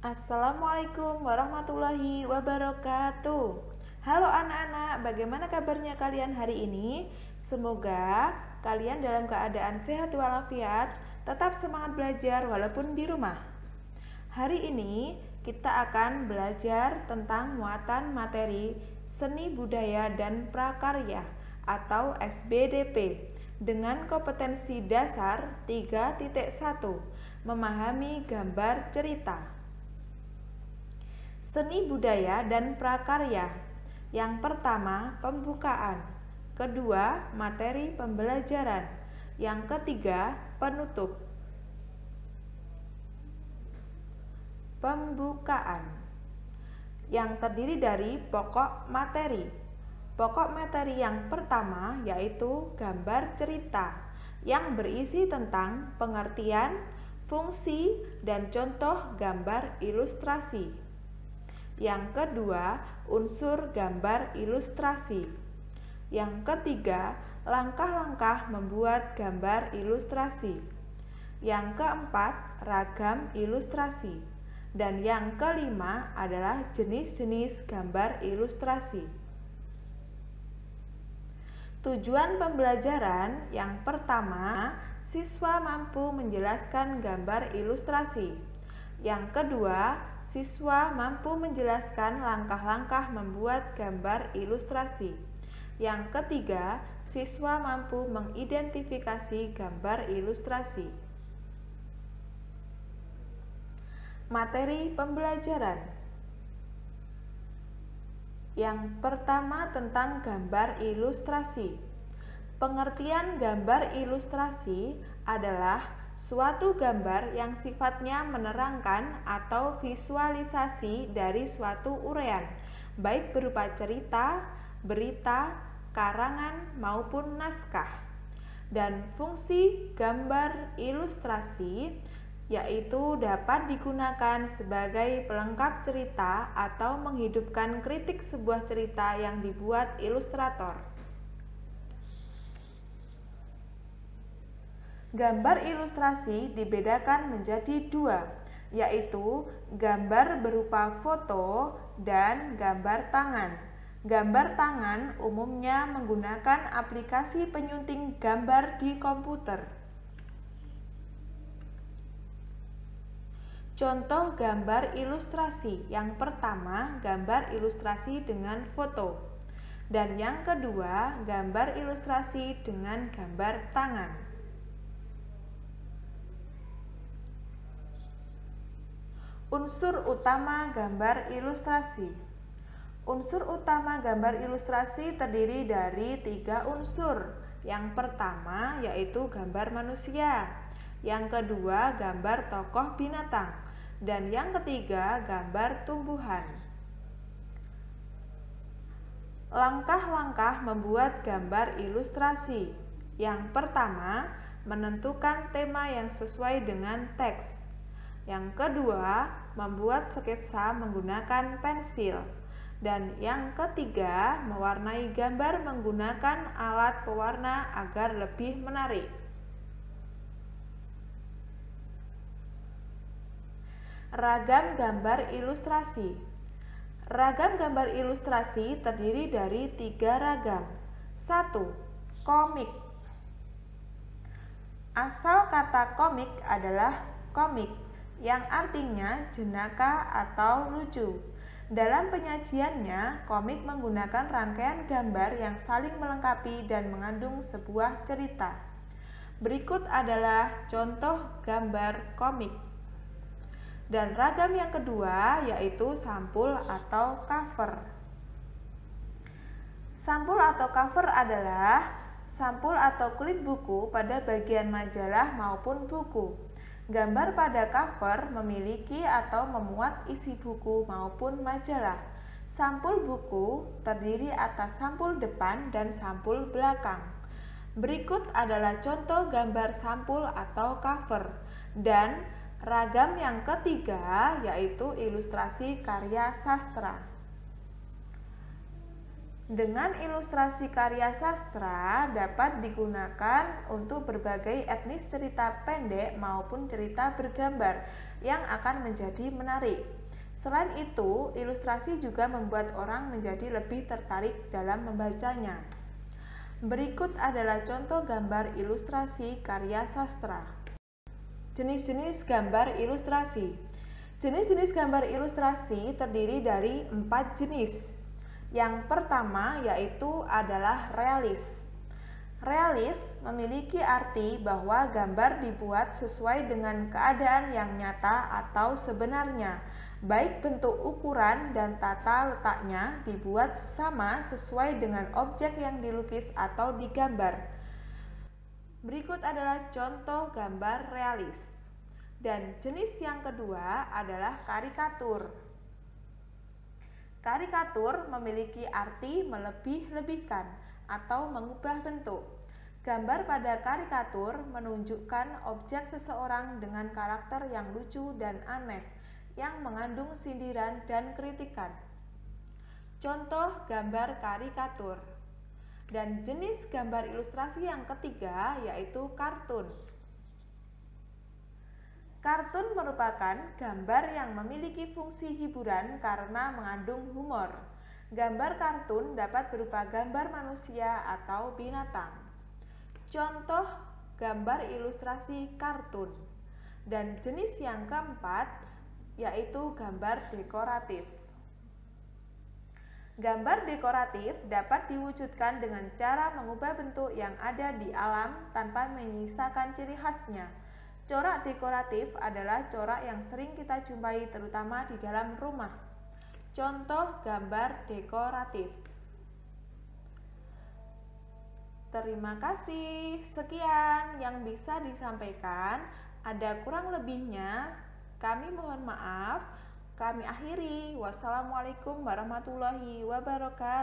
Assalamualaikum warahmatullahi wabarakatuh. Halo anak-anak, bagaimana kabarnya kalian hari ini? Semoga kalian dalam keadaan sehat walafiat, tetap semangat belajar walaupun di rumah. Hari ini kita akan belajar tentang muatan materi seni budaya dan prakarya atau SBDP dengan kompetensi dasar 3.1, memahami gambar cerita. Seni budaya dan prakarya. Yang pertama, pembukaan. Kedua, materi pembelajaran. Yang ketiga, penutup. Pembukaan yang terdiri dari pokok materi. Pokok materi yang pertama yaitu gambar cerita yang berisi tentang pengertian, fungsi, dan contoh gambar ilustrasi. Yang kedua, unsur gambar ilustrasi. Yang ketiga, langkah-langkah membuat gambar ilustrasi. Yang keempat, ragam ilustrasi. Dan yang kelima adalah jenis-jenis gambar ilustrasi. Tujuan pembelajaran yang pertama, siswa mampu menjelaskan gambar ilustrasi. Yang kedua, siswa mampu menjelaskan langkah-langkah membuat gambar ilustrasi. Yang ketiga, siswa mampu mengidentifikasi gambar ilustrasi. Materi pembelajaran. Yang pertama tentang gambar ilustrasi. Pengertian gambar ilustrasi adalah suatu gambar yang sifatnya menerangkan atau visualisasi dari suatu uraian, baik berupa cerita, berita, karangan, maupun naskah. Dan fungsi gambar ilustrasi yaitu dapat digunakan sebagai pelengkap cerita atau menghidupkan kritik sebuah cerita yang dibuat ilustrator. Gambar ilustrasi dibedakan menjadi dua, yaitu gambar berupa foto dan gambar tangan. Gambar tangan umumnya menggunakan aplikasi penyunting gambar di komputer. Contoh gambar ilustrasi. Yang pertama, gambar ilustrasi dengan foto. Dan yang kedua, gambar ilustrasi dengan gambar tangan. Unsur utama gambar ilustrasi. Unsur utama gambar ilustrasi terdiri dari 3 unsur. Yang pertama yaitu gambar manusia. Yang kedua gambar tokoh binatang. Dan yang ketiga gambar tumbuhan. Langkah-langkah membuat gambar ilustrasi. Yang pertama, menentukan tema yang sesuai dengan teks. Yang kedua, membuat sketsa menggunakan pensil. Dan yang ketiga, mewarnai gambar menggunakan alat pewarna agar lebih menarik. Ragam gambar ilustrasi. Ragam gambar ilustrasi terdiri dari 3 ragam. 1. Komik. Asal kata komik adalah komik, yang artinya jenaka atau lucu. Dalam penyajiannya, komik menggunakan rangkaian gambar yang saling melengkapi dan mengandung sebuah cerita. Berikut adalah contoh gambar komik. Dan ragam yang kedua yaitu sampul atau cover. Sampul atau cover adalah sampul atau kulit buku pada bagian majalah maupun buku. Gambar pada cover memiliki atau memuat isi buku maupun majalah. Sampul buku terdiri atas sampul depan dan sampul belakang. Berikut adalah contoh gambar sampul atau cover. Dan ragam yang ketiga yaitu ilustrasi karya sastra. Dengan ilustrasi karya sastra dapat digunakan untuk berbagai etnis cerita pendek maupun cerita bergambar yang akan menjadi menarik. Selain itu, ilustrasi juga membuat orang menjadi lebih tertarik dalam membacanya. Berikut adalah contoh gambar ilustrasi karya sastra. Jenis-jenis gambar ilustrasi. Jenis-jenis gambar ilustrasi terdiri dari 4 jenis. Yang pertama yaitu adalah realis. Realis memiliki arti bahwa gambar dibuat sesuai dengan keadaan yang nyata atau sebenarnya, baik bentuk ukuran dan tata letaknya dibuat sama sesuai dengan objek yang dilukis atau digambar. Berikut adalah contoh gambar realis. Dan jenis yang kedua adalah karikatur. Karikatur memiliki arti melebih-lebihkan atau mengubah bentuk. Gambar pada karikatur menunjukkan objek seseorang dengan karakter yang lucu dan aneh, yang mengandung sindiran dan kritikan. Contoh gambar karikatur. Dan jenis gambar ilustrasi yang ketiga yaitu kartun. Kartun merupakan gambar yang memiliki fungsi hiburan karena mengandung humor. Gambar kartun dapat berupa gambar manusia atau binatang. Contoh gambar ilustrasi kartun. Dan jenis yang keempat yaitu gambar dekoratif. Gambar dekoratif dapat diwujudkan dengan cara mengubah bentuk yang ada di alam tanpa menyisakan ciri khasnya. Corak dekoratif adalah corak yang sering kita jumpai terutama di dalam rumah. Contoh gambar dekoratif. Terima kasih. Sekian yang bisa disampaikan. Ada kurang lebihnya, kami mohon maaf. Kami akhiri. Wassalamualaikum warahmatullahi wabarakatuh.